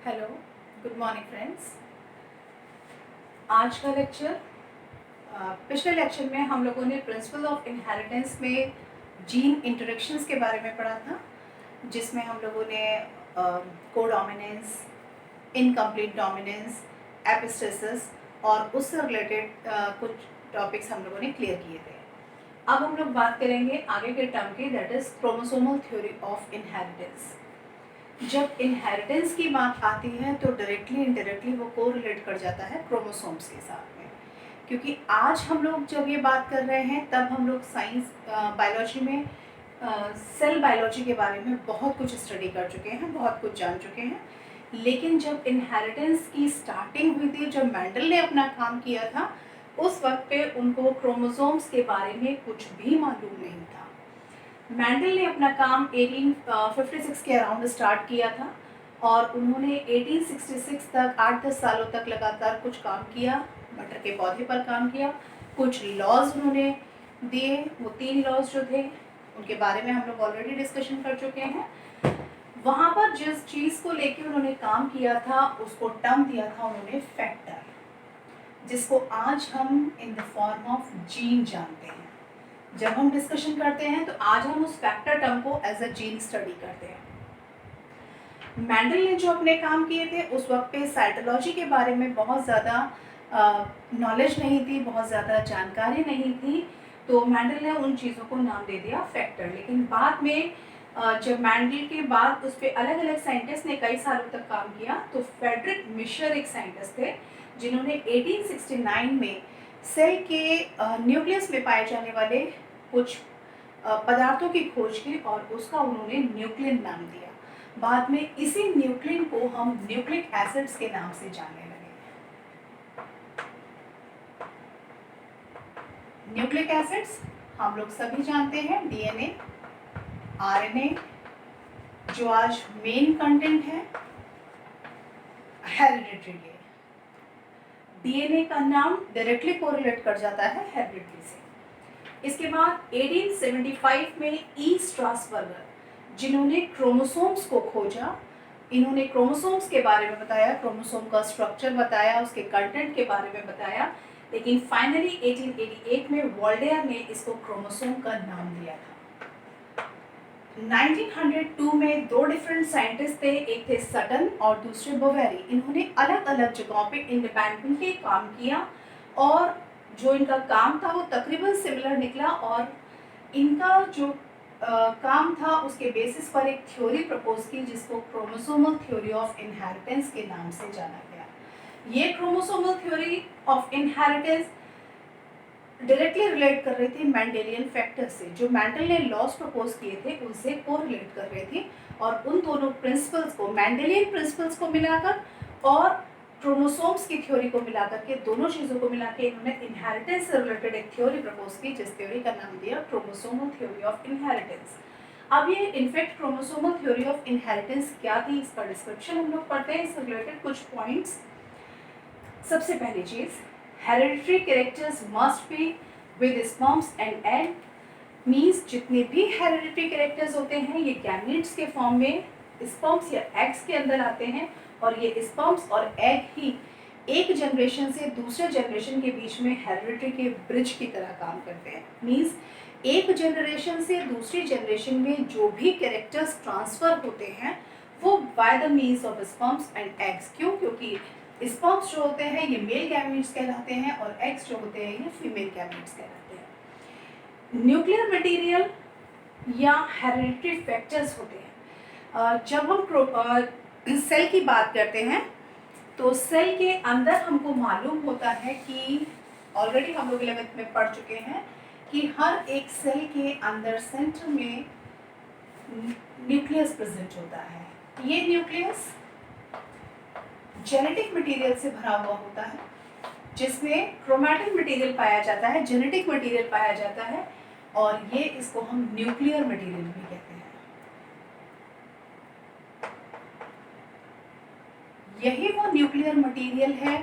Hello, good morning friends. आज का lecture पिछले लेक्चर में हम लोगों ने प्रिंसिपल ऑफ इनहेरिटेंस में जीन इंटरेक्शंस के बारे में पढ़ा था, जिसमें हम लोगों ने कोडोमिनेंस, इनकम्प्लीट डोमिनेंस, एपिस्टेसिस और उससे रिलेटेड कुछ टॉपिक्स हम लोगों ने क्लियर किए थे। अब हम लोग बात करेंगे आगे के टर्म की, that is chromosomal theory of inheritance. जब इनहेरिटेंस की बात आती है तो डायरेक्टली इनडायरेक्टली वो कोरिलेट कर जाता है क्रोमोसोम्स के साथ में, क्योंकि आज हम लोग जब ये बात कर रहे हैं तब हम लोग साइंस बायोलॉजी में सेल बायोलॉजी के बारे में बहुत कुछ स्टडी कर चुके हैं, बहुत कुछ जान चुके हैं। लेकिन जब इनहेरिटेंस की स्टार्टिंग हुई थी, जब मेंडल ने अपना काम किया था, उस वक्त पे उनको क्रोमोसोम्स के बारे में कुछ भी मालूम नहीं था। मेंडल ने अपना काम 1856 के अराउंड स्टार्ट किया था और उन्होंने 1866 तक 8-10 सालों तक लगातार कुछ काम किया, मटर के पौधे पर काम किया। कुछ लॉज उन्होंने दिए, वो 3 लॉज जो थे उनके बारे में हम लोग ऑलरेडी डिस्कशन कर चुके हैं। वहाँ पर जिस चीज़ को लेके उन्होंने काम किया था उसको टर्म दिया था उन्होंने फैक्टर, जिसको आज हम in the form of gene जानते हैं। जब हम डिस्कशन करते हैं तो आज हम उस फैक्टर टर्म को एज अ जीन स्टडी करते हैं। मेंडल ने जो अपने काम किए थे उस वक्त पे साइटोलॉजी के बारे में बहुत ज़्यादा नॉलेज नहीं थी, बहुत ज़्यादा जानकारी नहीं थी, तो मेंडल ने उन चीज़ों को नाम दे दिया फैक्टर। लेकिन बाद में जब मेंडल के बाद उस पर अलग अलग साइंटिस्ट ने कई सालों तक काम किया, तो फ्रेडरिक मिशर एक साइंटिस्ट थे जिन्होंने 1869 में सेल के न्यूक्लियस में पाए जाने वाले कुछ पदार्थों की खोज की और उसका उन्होंने न्यूक्लियन नाम दिया। बाद में इसी न्यूक्लियन को हम न्यूक्लिक एसिड्स के नाम से जानने लगे। न्यूक्लिक एसिड्स हम लोग सभी जानते हैं, डीएनए, आरएनए, जो आज मेन कंटेंट है हेरिडिटरी के। डीएनए का नाम डायरेक्टली कोरिलेट कर जाता है हेरिडिटरी से। इसके बाद 1875 में ई स्ट्रासबर्गर, जिन्होंने क्रोमोसोम्स को खोजा, इन्होंने क्रोमोसोम्स के बारे में बताया, क्रोमोसोम का स्ट्रक्चर बताया, उसके कंटेंट के बारे में बताया। लेकिन फाइनली 1888 में वॉल्डेयर ने इसको क्रोमोसोम का नाम दिया था। 1902 में 2 डिफरेंट साइंटिस्ट थे, एक थे सटन और दूसरे बोवेरी। इन्होंने अलग अलग जगहों पे इंडिपेंडेंटली काम किया और जो इनका काम था वो तकरीबन सिमिलर निकला और इनका जो काम था उसके बेसिस पर एक थ्योरी प्रपोज की, जिसको क्रोमोसोमल थ्योरी ऑफ इनहेरिटेंस के नाम से जाना गया। ये chromosomal theory of inheritance directly relate कर रही थी मेंडेलियन फैक्टर से। जो मेंडल ने लॉज प्रपोज किए थे उनसे कोरिलेट कर रही थी और उन दोनों प्रिंसिपल्स को, मेंडेलियन प्रिंसिपल्स को मिलाकर और क्रोमोसोम्स की थ्योरी को मिलाकर के, दोनों चीज़ों को मिला के इन्होंने इनहेरिटेंस से रिलेटेड एक थ्योरी प्रपोज की, जिस थ्योरी का नाम दिया क्रोमोसोमल थ्योरी ऑफ इनहेरिटेंस। अब ये in fact chromosomal theory of inheritance क्या थी, इसका डिस्क्रिप्शन हम लोग पढ़ते हैं, इससे रिलेटेड कुछ पॉइंट्स। सबसे पहली चीज़, hereditary characters must be with sperms and egg, means जितने भी हेरिडिटरी कैरेक्टर्स होते हैं ये गैमेट्स के फॉर्म में स्पर्म्स या एग्स के अंदर आते हैं और ये स्पर्म्स और एग ही एक जनरेशन से दूसरे जनरेशन के बीच में हेरिडिटरी के ब्रिज की तरह काम करते हैं। मीन्स एक जनरेशन से दूसरी जनरेशन में जो भी कैरेक्टर्स ट्रांसफर होते हैं वो by the means of sperms and eggs. क्यों? क्योंकि स्पर्म्स जो होते हैं ये मेल गैमेट्स कहलाते हैं और एग्स जो होते हैं ये फीमेल गैमेट्स कहलाते हैं। न्यूक्लियर मटेरियल या हेरिडिटरी फैक्टर्स होते हैं। जब हम सेल की बात करते हैं तो सेल के अंदर हमको मालूम होता है कि ऑलरेडी हम लोग 11th में पढ़ चुके हैं कि हर एक सेल के अंदर सेंटर में न्यूक्लियस प्रेजेंट होता है। ये न्यूक्लियस जेनेटिक मटेरियल से भरा हुआ होता है, जिसमें क्रोमैटिन मटेरियल पाया जाता है, जेनेटिक मटेरियल पाया जाता है और ये इसको हम न्यूक्लियर मटेरियल भी कहते हैं। यही वो न्यूक्लियर मटेरियल है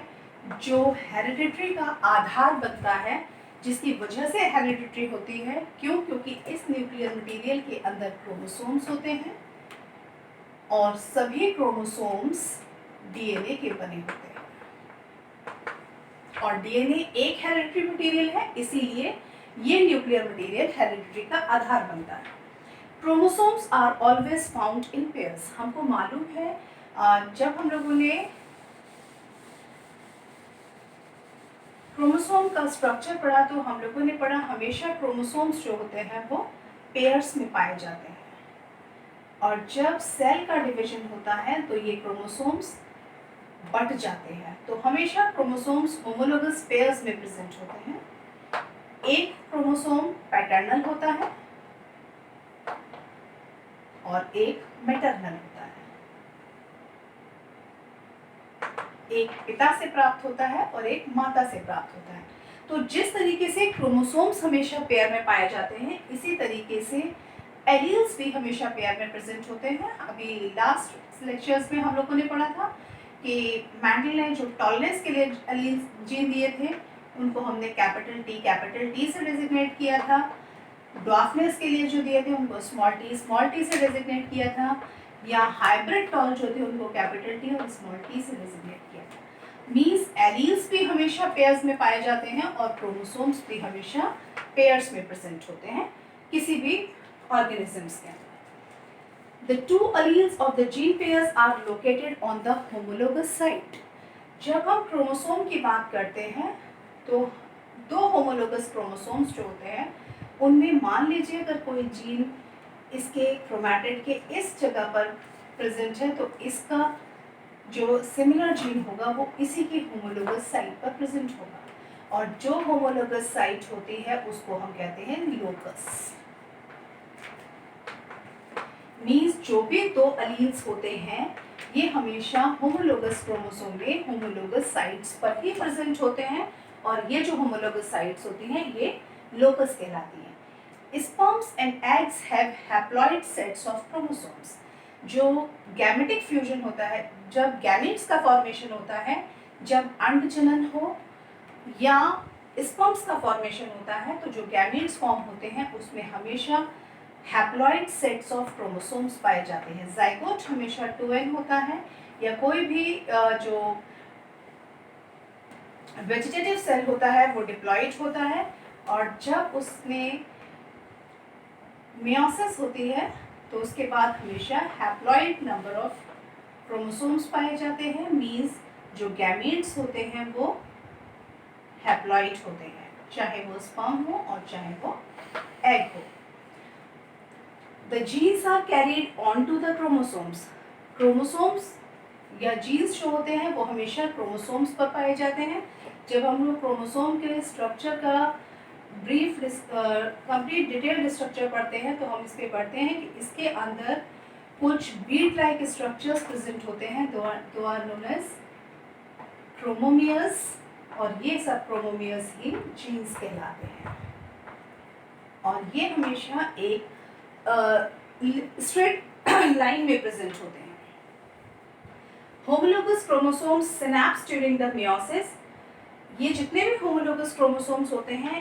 जो हेरिडिटरी का आधार बनता है, जिसकी वजह से हेरिडिटरी होती है। क्यों? क्योंकि इस न्यूक्लियर मटेरियल के अंदर क्रोमोसोम्स होते हैं और सभी क्रोमोसोम्स डीएनए के बने होते हैं। और डीएनए एक हेरिडिटरी मटेरियल है, इसीलिए ये न्यूक्लियर मटेरियल हेरिडिटरी का आधार बनता है। Chromosomes are always found in pairs. हमको मालूम है जब हम लोगों ने क्रोमोसोम का स्ट्रक्चर पढ़ा तो हम लोगों ने पढ़ा हमेशा क्रोमोसोम्स जो होते हैं वो पेयर्स में पाए जाते हैं, और जब सेल का डिवीजन होता है तो ये क्रोमोसोम्स बट जाते हैं। तो हमेशा क्रोमोसोम्स होमोलोगस पेयर्स में प्रेजेंट होते हैं। एक क्रोमोसोम पैटर्नल होता है और एक मैटरनल होता है। एक पिता से प्राप्त होता है और एक माता से प्राप्त होता है। तो जिस तरीके से क्रोमोसोम्स हमेशा पेयर में पाए जाते हैं, इसी तरीके से एलील्स भी हमेशा पेयर में प्रेजेंट होते हैं। अभी लास्ट लेक्चर्स में हम लोगों ने पढ़ा था कि मैंडल ने जो टॉलनेस के लिए एलील्स जीन दिए थे उनको हमने कैपिटल टी से डेजिग्नेट किया था। ड्वार्फनेस के लिए जो दिए थे उनको स्मॉल टी से डेजिग्नेट किया था। या हाइब्रिड टॉल जो थे उनको कैपिटल टी और स्मॉल टी से डेजिग्नेट किया था। मींस एलील्स भी हमेशा पेयर्स में पाए जाते हैं और क्रोमोसोम्स भी हमेशा पेयर्स में प्रेजेंट होते हैं किसी भी ऑर्गेनिजम्स के अंदर। The two alleles of the gene pairs are located on the homologous site. जब हम क्रोमोसोम की बात करते हैं तो दो होमोलोगस क्रोमोसोम्स जो होते हैं उनमें मान लीजिए अगर कोई जीन इसके क्रोमैटिड के इस जगह पर प्रेजेंट है तो इसका जो सिमिलर जीन होगा वो इसी की होमोलोगस साइट पर प्रेजेंट होगा, और जो होमोलोगस साइट होती है उसको हम कहते हैं लोकस। मींस जो भी दो अलील्स होते हैं ये हमेशा होमोलोगस क्रोमोसोम में होमोलोगस साइट्स पर ही प्रेजेंट होते हैं, और ये जो होमोलोगस साइट्स होती हैं ये लोकस कहलाती हैं। Sperms and eggs have haploid sets of chromosomes. जो गैमेटिक फ्यूजन होता है, जब गैमेट्स का फॉर्मेशन होता है, जब अंडजनन हो या स्पर्म्स का फॉर्मेशन होता है, तो जो गैमेट्स फॉर्म होते हैं उसमें हमेशा हैप्लॉइड सेट्स ऑफ क्रोमोसोम्स पाए जाते हैं। जाइगोट हमेशा 2n होता है, या कोई भी जो वेजिटेटिव सेल होता है वो डिप्लॉइड होता है, और जब उसमें मियोसिस होती है तो उसके बाद हमेशा हैप्लॉइड नंबर ऑफ क्रोमोसोम्स पाए जाते हैं। मींस जो गैमीट्स होते हैं वो हैप्लॉइड होते हैं, चाहे वो स्पर्म हो और चाहे वो एग हो। The genes are carried onto the chromosomes. Chromosomes या जीन्स जो होते हैं वो हमेशा क्रोमोसोम्स पर पाए जाते हैं। जब हम लोग क्रोमोसोम के स्ट्रक्चर का ब्रीफ कंप्लीट डिटेल्ड स्ट्रक्चर पढ़ते हैं तो हम इस पे पढ़ते हैं कि इसके अंदर कुछ बीड लाइक स्ट्रक्चर्स प्रेजेंट होते हैं, दो आर नोन एज क्रोमोमियर्स, और ये सब क्रोमोमियर्स ही जीन्स कहलाते हैं। और ये हमेशा एक स्ट्रेट लाइन में प्रेजेंट होते हैं। Homologous chromosomes synapse during the meiosis. ये जितने भी होमोलोगस क्रोमोसोम्स होते हैं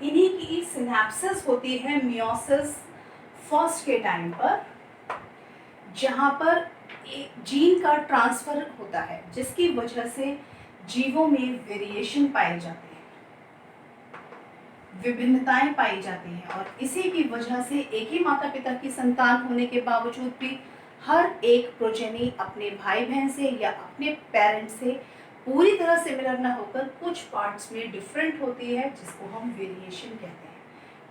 इन्हीं की सिनैप्सिस होती है मियोसिस फर्स्ट के टाइम पर, जहाँ पर जीन का ट्रांसफर होता है जिसकी वजह से जीवों में वेरिएशन पाए जाते हैं, विभिन्नताएं पाई जाती हैं, और इसी की वजह से एक ही माता पिता की संतान होने के बावजूद भी हर एक प्रोजेनी अपने भाई बहन से या अपने पेरेंट्स से पूरी तरह सिमिलर ना होकर कुछ पार्ट्स में डिफरेंट होती है, जिसको हम वेरिएशन कहते हैं।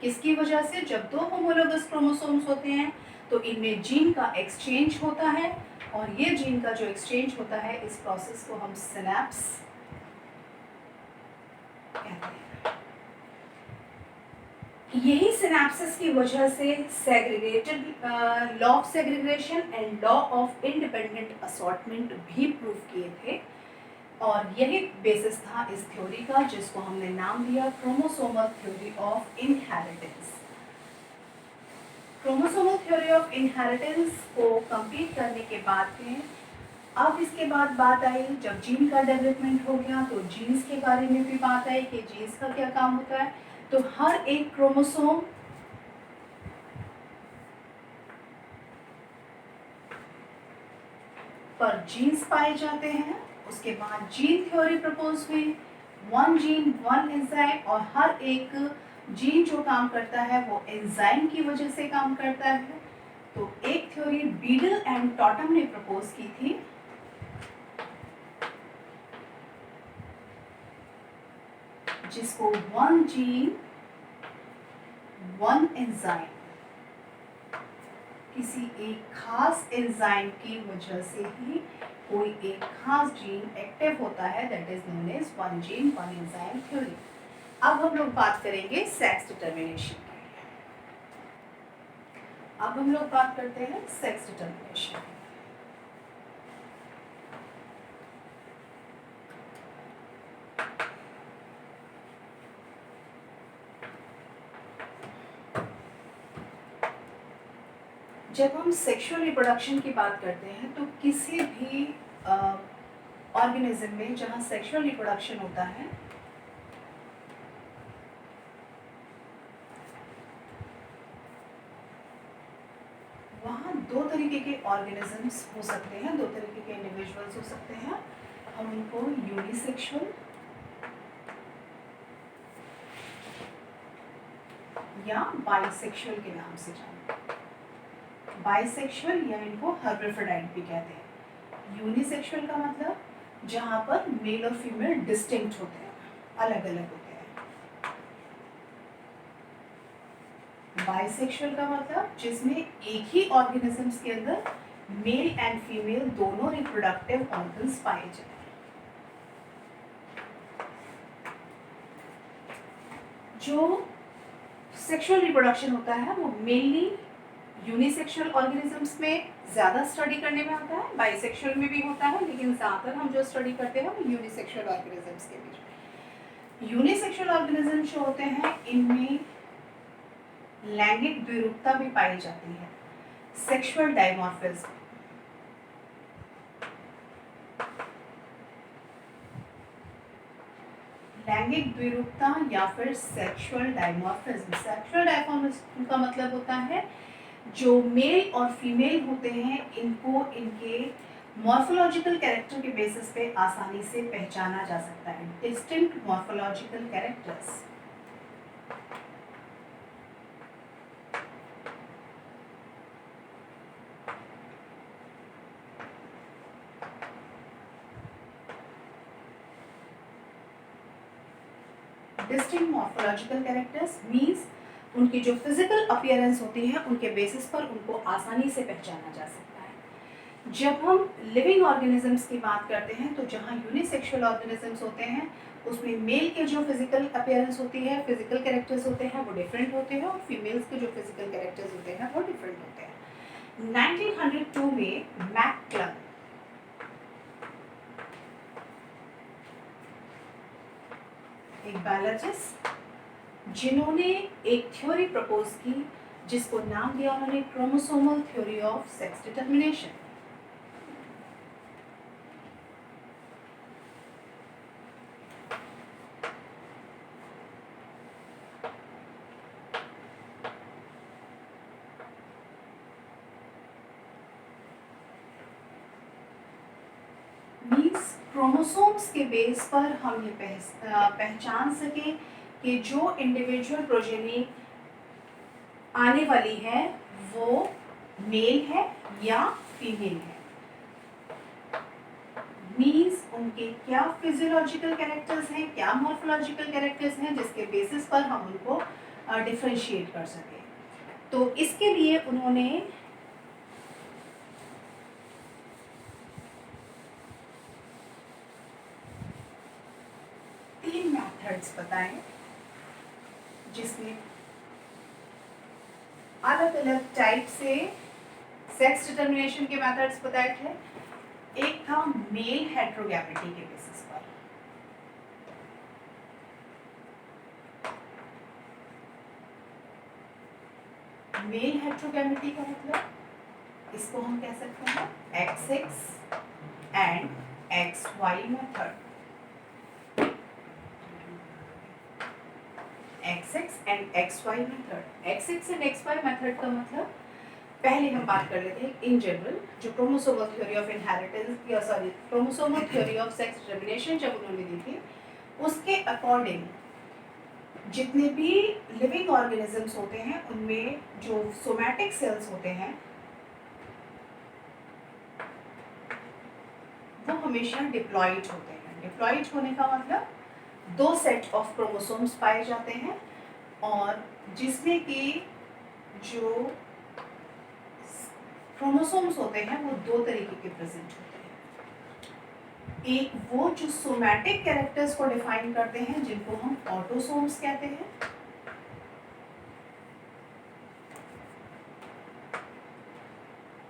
किसकी वजह से? जब दो होमोलोगस क्रोमोसोम्स होते हैं तो इनमें जीन का एक्सचेंज होता है, और ये जीन का जो एक्सचेंज होता है इस प्रोसेस को हम सिनैप्स कहते हैं। यही सिनैप्सिस की वजह से segregated law of segregation and law of independent assortment भी प्रूव किए थे, और यही बेसिस था इस थ्योरी का जिसको हमने नाम दिया chromosomal theory of inheritance. Chromosomal theory of inheritance को कंप्लीट करने के बाद में अब इसके बाद बात आई, जब जीन का डेवलपमेंट हो गया तो जीन्स के बारे में भी बात आई कि जीन्स का क्या काम होता है। तो हर एक क्रोमोसोम पर जीन्स पाए जाते हैं। उसके बाद जीन थ्योरी प्रपोज हुई, वन जीन वन एंजाइम, और हर एक जीन जो काम करता है वो एंजाइम की वजह से काम करता है। तो एक थ्योरी बीडल एंड टॉटम ने प्रपोज की थी, जिसको वन जीन वन एंजाइम, किसी एक खास एंजाइम की वजह से ही कोई एक खास जीन एक्टिव होता है, that is known as one gene one enzyme theory. अब हम लोग बात करेंगे सेक्स डिटर्मिनेशन की। अब हम लोग बात करते हैं सेक्स डिटर्मिनेशन। जब हम सेक्सुअल रिप्रोडक्शन की बात करते हैं तो किसी भी ऑर्गेनिज्म में जहाँ सेक्सुअल रिप्रोडक्शन होता है वहाँ दो तरीके के ऑर्गेनिजम्स हो सकते हैं, दो तरीके के इंडिविजुअल्स हो सकते हैं। हम उनको यूनिसेक्सुअल या बाइसेक्सुअल के नाम से जानते हैं। बाइसेक्सुअल या इनको हर्माफ्रोडाइट भी कहते हैं। यूनिसेक्सुअल का मतलब जहाँ पर मेल और फीमेल डिस्टिंक्ट होते हैं, अलग अलग होते हैं। बाइसेक्सुअल का मतलब जिसमें एक ही ऑर्गेनिजम्स के अंदर मेल एंड फीमेल दोनों रिप्रोडक्टिव ऑर्गन्स पाए जाते हैं। जो सेक्सुअल रिप्रोडक्शन होता है वो मेनली यूनिसेक्सुअल ऑर्गेनिजम्स में ज़्यादा स्टडी करने में आता है, बाइसेक्सुअल में भी होता है, लेकिन ज़्यादातर हम जो स्टडी करते हैं वो यूनिसेक्सुअल ऑर्गेनिजम्स के बीच। यूनिसेक्सुअल ऑर्गेनिज्म जो होते हैं इनमें लैंगिक द्विरूपता भी पाई जाती है, सेक्सुअल डायमॉर्फिज्म। लैंगिक द्विरूपता या फिर सेक्सुअल डायमॉर्फिज्म। सेक्सुअल डायमॉर्फिज्म का मतलब होता है जो मेल और फीमेल होते हैं इनको इनके मॉर्फोलॉजिकल कैरेक्टर के बेसिस पे आसानी से पहचाना जा सकता है। Distinct morphological characters. Distinct morphological characters means उनकी जो फिजिकल अपीयरेंस होती है उनके बेसिस पर उनको आसानी से पहचाना जा सकता है। जब हम लिविंग ऑर्गेनिजम्स की बात करते हैं तो जहाँ यूनिसेक्सुअल ऑर्गेनिजम्स होते हैं उसमें मेल के जो फिजिकल अपीयरेंस होती है, फिजिकल कैरेक्टर्स होते हैं वो डिफरेंट होते हैं, और फीमेल्स के जो फिजिकल कैरेक्टर्स होते हैं वो डिफरेंट होते हैं। 1902 में मैकक्लम एक बायोलॉजिस्ट जिन्होंने एक थ्योरी प्रपोज की जिसको नाम दिया उन्होंने chromosomal theory of sex determination. Means chromosomes के बेस पर हम ये पहचान सके कि जो इंडिविजुअल प्रोजेनी आने वाली है वो मेल है या फीमेल है। मीन्स उनके क्या फिजियोलॉजिकल कैरेक्टर्स हैं, क्या मॉर्फोलॉजिकल कैरेक्टर्स हैं जिसके बेसिस पर हम उनको डिफरेंशिएट कर सकें। तो इसके लिए उन्होंने तीन मेथड्स बताए जिसमें अलग अलग टाइप से सेक्स डिटर्मिनेशन के मेथड्स बताए थे। एक था मेल हेट्रोगैमेटी के बेसिस पर, मेल हेट्रोगैमेटी का मतलब इसको हम कह सकते हैं XX and XY method. XX and XY method. XX and XY method का मतलब पहले हम बात कर लेते हैं इन जनरल, जो क्रोमोसोमल थ्योरी ऑफ इनहेरिटेंस या sorry chromosomal theory of sex determination जब उन्होंने दी थी, उसके अकॉर्डिंग जितने भी लिविंग ऑर्गेनिजम्स होते हैं उनमें जो सोमैटिक सेल्स होते हैं वो हमेशा डिप्लॉइड होते हैं। डिप्लॉइड होने का मतलब 2 सेट ऑफ क्रोमोसोम्स पाए जाते हैं और जिसमें कि जो क्रोमोसोम्स होते हैं वो 2 तरीके के प्रेजेंट होते हैं। एक वो जो सोमैटिक कैरेक्टर्स को डिफाइन करते हैं जिनको हम ऑटोसोम्स कहते हैं,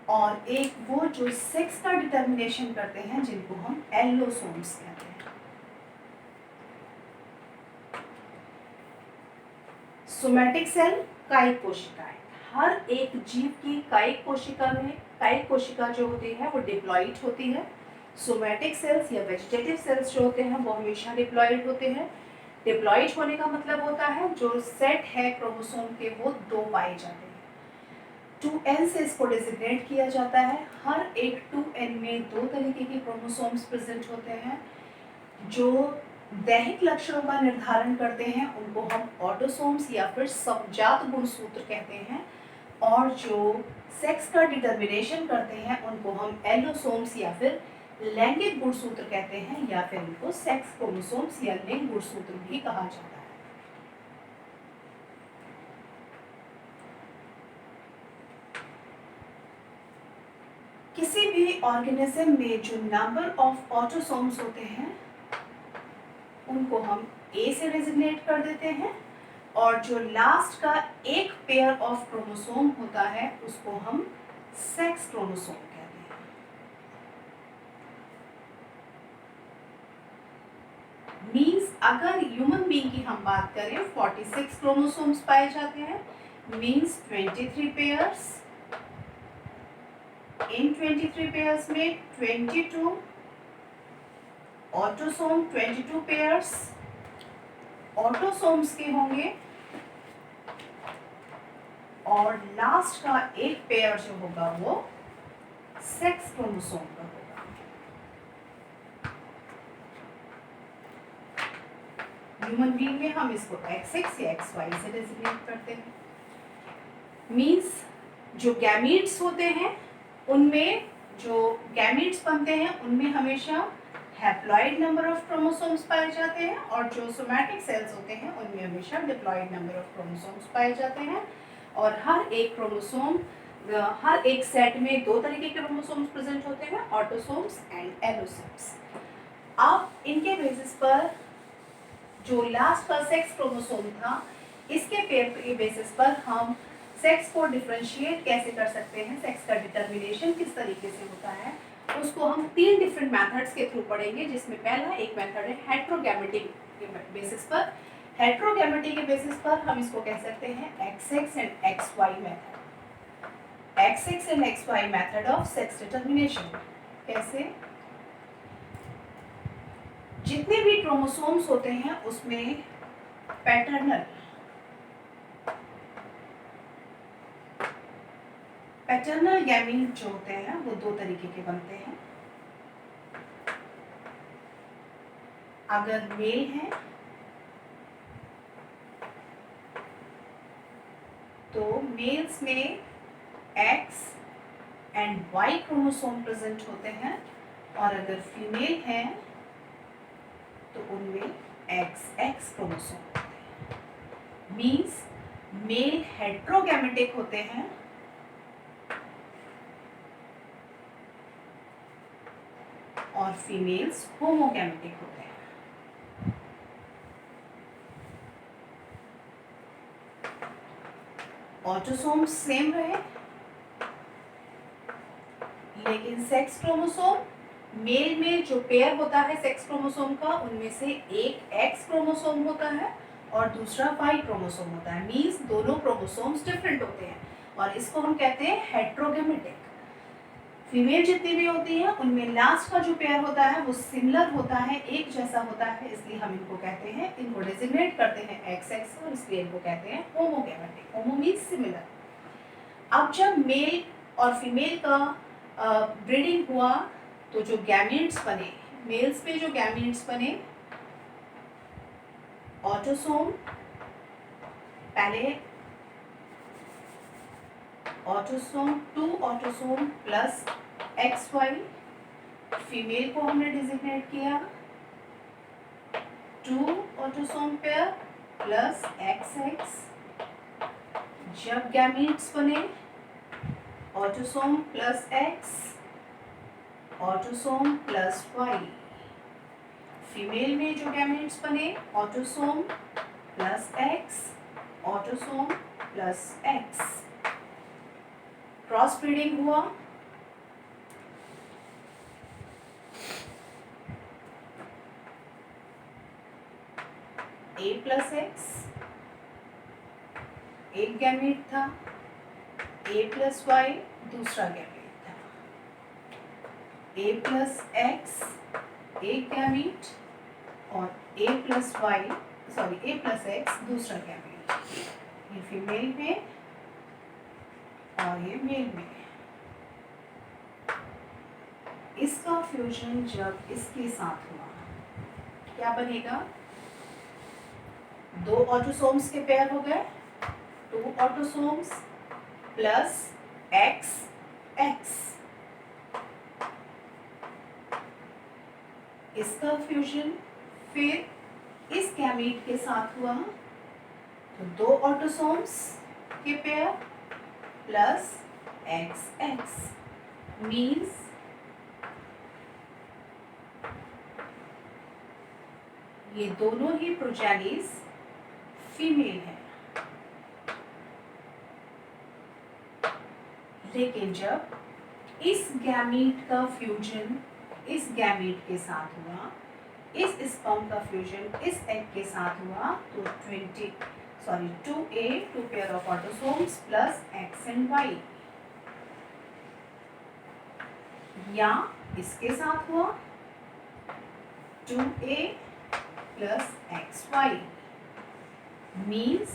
और एक वो जो सेक्स का डिटर्मिनेशन करते हैं जिनको हम एलोसोम्स कहते हैं। सोमैटिक सेल कायिक कोशिकाएं, हर एक जीव की कायिक कोशिका में कायिक कोशिका जो होती है वो डिप्लॉइड होती है। सोमैटिक सेल्स या वेजिटेटिव सेल्स जो होते हैं वो हमेशा डिप्लॉइड होते हैं। डिप्लॉइड होने का मतलब होता है जो सेट है क्रोमोसोम के वो 2 पाए जाते हैं। 2n से इसको डिजिग्नेट किया जाता है। हर एक 2n में 2 तरीके के क्रोमोसोम्स प्रेजेंट होते हैं। जो दैहिक लक्षणों का निर्धारण करते हैं उनको हम ऑटोसोम्स या फिर संजात गुणसूत्र कहते हैं, और जो सेक्स का डिटर्मिनेशन करते हैं उनको हम एलोसोम्स या फिर लैंगिक गुणसूत्र कहते हैं, या फिर इनको सेक्स क्रोमोसोम्स या लिंग गुणसूत्र भी कहा जाता है। किसी भी ऑर्गेनिज्म में जो नंबर ऑफ ऑटोसोम्स होते हैं उनको हम ए से डिजिग्नेट कर देते हैं, और जो लास्ट का एक पेयर ऑफ क्रोमोसोम होता है उसको हम सेक्स क्रोमोसोम कहते हैं। मींस अगर ह्यूमन बीइंग की हम बात करें 46 क्रोमोसोम्स पाए जाते हैं, मींस 23 पेयर्स। इन 23 पेयर्स में 22 ऑटोसोम, 22 पेयर्स ऑटोसोम्स के होंगे, और लास्ट का एक पेयर जो होगा वो सेक्स क्रोमोसोम का होगा। ह्यूमन बीइंग में हम इसको XX या XY से डेजिग्नेट करते हैं। मींस जो गैमीट्स होते हैं उनमें जो गैमीट्स बनते हैं उनमें हमेशा हैप्लॉइड नंबर ऑफ क्रोमोसोम्स पाए जाते हैं, और जो सोमैटिक सेल्स होते हैं उनमें हमेशा डिप्लॉइड नंबर ऑफ क्रोमोसोम्स पाए जाते हैं। और हर एक क्रोमोसोम हर एक सेट में 2 तरीके के क्रोमोसोम्स प्रेजेंट होते हैं, ऑटोसोम्स एंड एलोसोम्स। अब इनके बेसिस पर जो लास्ट का सेक्स क्रोमोसोम था, इसके पेयर के बेसिस पर हम सेक्स को डिफरेंशिएट कैसे कर सकते हैं, सेक्स का डिटर्मिनेशन किस तरीके से होता है, उसको हम 3 डिफरेंट मेथड्स के थ्रू पढ़ेंगे। जिसमें पहला एक मेथड है हेट्रोगैमेटी के बेसिस पर। हेट्रोगैमेटी के बेसिस पर हम इसको कह सकते हैं XX and XY method. XX and XY method of sex determination. कैसे? जितने भी क्रोमोसोम्स होते हैं उसमें पैटर्नल गैमीट जो होते हैं वो 2 तरीके के बनते हैं। अगर मेल है तो मेल्स में X and Y chromosome present होते हैं, और अगर फीमेल है तो उनमें XX क्रोमोसोम होते हैं। मीन्स मेल हेट्रोगैमेटिक होते हैं और फीमेल्स होमोगैमेटिक होते हैं। ऑटोसोम्स सेम रहे, लेकिन सेक्स क्रोमोसोम मेल में जो पेयर होता है सेक्स क्रोमोसोम का उनमें से एक X क्रोमोसोम होता है और दूसरा Y क्रोमोसोम होता है। मींस दोनों क्रोमोसोम्स डिफरेंट होते हैं, और इसको हम कहते हैं हेट्रोगैमेटिक। फीमेल जितनी भी होती है उनमें लास्ट का जो पेयर होता है वो सिमिलर होता है, एक जैसा होता है, इसलिए हम इनको कहते हैं, इनको डेजिग्नेट करते हैं XX, और इसलिए इनको कहते हैं होमोगैमेटिक। होमो मींस सिमिलर। अब जब मेल और फीमेल का ब्रीडिंग हुआ तो जो गैमीट्स बने, मेल्स में जो गैमीट्स बने, ऑटोसोम, पहले autosome 2 autosome plus XY, female को हमने डिजिग्नेट किया 2 ऑटोसोम पेयर प्लस XX। जब गैमीट्स बने autosome plus X, autosome plus Y, female में जो गैमीट्स बने autosome plus X, autosome plus X। Cross breeding हुआ A प्लस X, एक गैमीट था, A प्लस Y दूसरा गैमीट था, A प्लस X एक गैमीट और A प्लस X दूसरा गैमीट। ये फीमेल में और ये मेल में। इसका फ्यूजन जब इसके साथ हुआ क्या बनेगा? 2 ऑटोसोम्स के पेयर हो गए, 2 ऑटोसोम्स प्लस XX। इसका फ्यूजन फिर इस गैमीट के साथ हुआ तो 2 ऑटोसोम्स के पेयर प्लस XX मीन्स ये दोनों ही प्रोजेनिस फीमेल है। लेकिन जब इस गैमीट का फ्यूजन इस गैमीट के साथ हुआ, इस स्पर्म का फ्यूजन इस एग के साथ हुआ तो 2A 2 pair of autosomes plus X and Y, या इसके साथ हुआ 2A प्लस XY मीन्स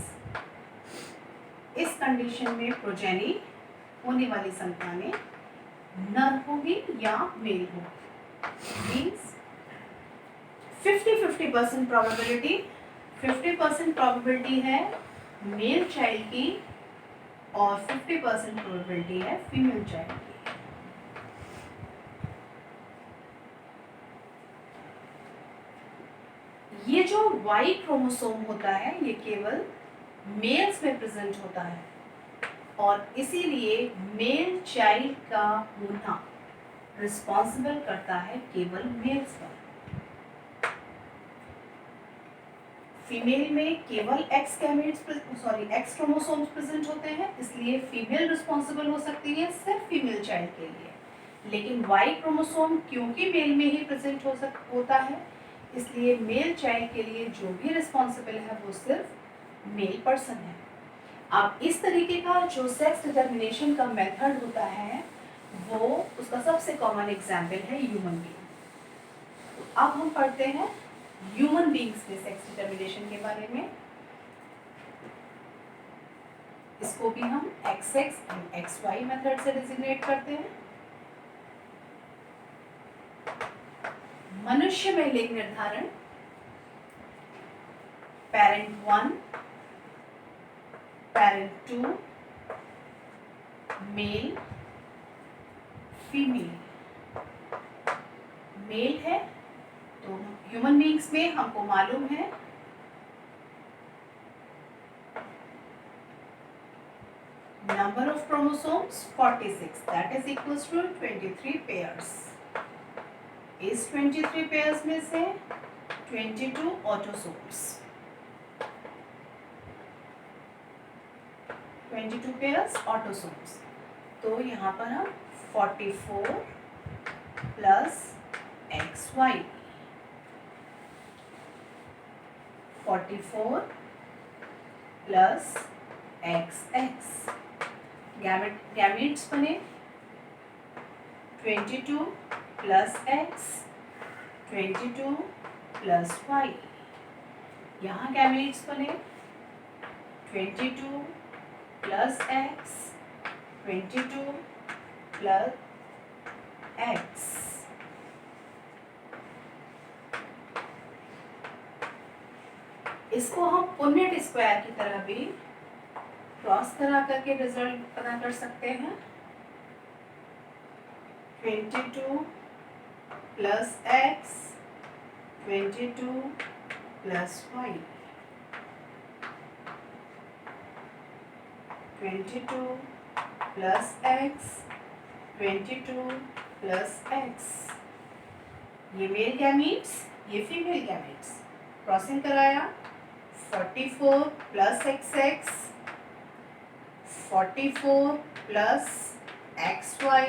इस कंडीशन में प्रोजेनी होने वाली संतानें नर होगी या मेल होगी। मीन्स 50-50% प्रोबेबिलिटी, 50% प्रोबेबिलिटी है मेल चाइल्ड की और 50% प्रोबेबिलिटी है फीमेल चाइल्ड की। ये जो Y क्रोमोसोम होता है ये केवल मेल्स में प्रेजेंट होता है और इसीलिए मेल चाइल्ड का होना रिस्पॉन्सिबल करता है केवल मेल्स पर। फीमेल में केवल X क्रोमोसोम्स प्रेजेंट होते हैं, इसलिए फीमेल रिस्पॉन्सिबल हो सकती है सिर्फ फीमेल चाइल्ड के लिए। लेकिन Y क्रोमोसोम क्योंकि मेल में ही प्रेजेंट होता है, इसलिए मेल चाइल्ड के लिए जो भी रिस्पॉन्सिबल है वो सिर्फ मेल पर्सन है। अब इस तरीके का जो सेक्स डिटर्मिनेशन का मेथड होता है वो उसका सबसे कॉमन एग्जाम्पल है ह्यूमन बीइंग। तो अब हम पढ़ते हैं ह्यूमन बीइंग्स में सेक्स डिटर्मिनेशन के बारे में। इसको भी हम XX और XY मेथड से डिजिग्नेट करते हैं। मनुष्य में लिंग निर्धारण parent 1, parent 2, male female. Male है तो ह्यूमन बीइंग्स में हमको मालूम है number of chromosomes 46, that is equals to 23 pairs. इस 23 पेयर्स में से 22 ऑटोसोम्स, 22 पेयर्स ऑटोसोम्स। तो यहाँ पर हम 44 plus XY, 44 plus XX, gametes बने 22 प्लस X, 22 प्लस Y। यहाँ गैमेट्स बने 22 प्लस X, 22 प्लस x। इसको हम पुनेट स्क्वायर की तरह भी क्रॉस करा करके रिजल्ट पता कर सकते हैं। 22 plus x 22 plus y 22 plus x 22 plus x। ये मेल गैमीट्स, ये फीमेल गैमीट्स। क्रॉसिंग कराया 44 plus XX 44 plus XY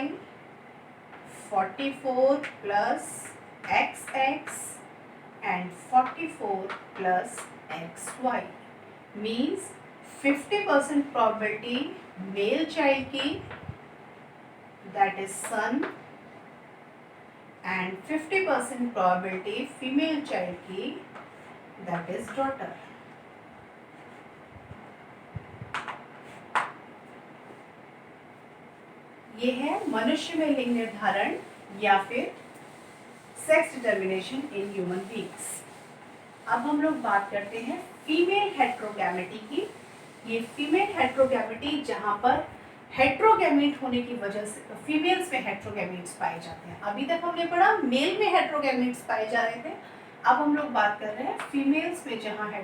44 plus XX and 44 plus XY means 50% probability male child की, that is son, and 50% probability female child की, that is daughter। ये है मनुष्य में लिंग निर्धारण या फिर sex determination in human beings. अब हम लोग बात करते हैं फीमेल हेट्रोगैमेटी की। ये फीमेल हेट्रोगैमेटी जहाँ पर हेट्रोगैमेट होने की वजह से फीमेल्स में हेट्रोगैमेट्स पाए जाते हैं। अभी तक हमने पढ़ा मेल में हेट्रोगैमेट्स पाए जा रहे थे, अब हम लोग बात कर रहे हैं फीमेल्स में जहाँ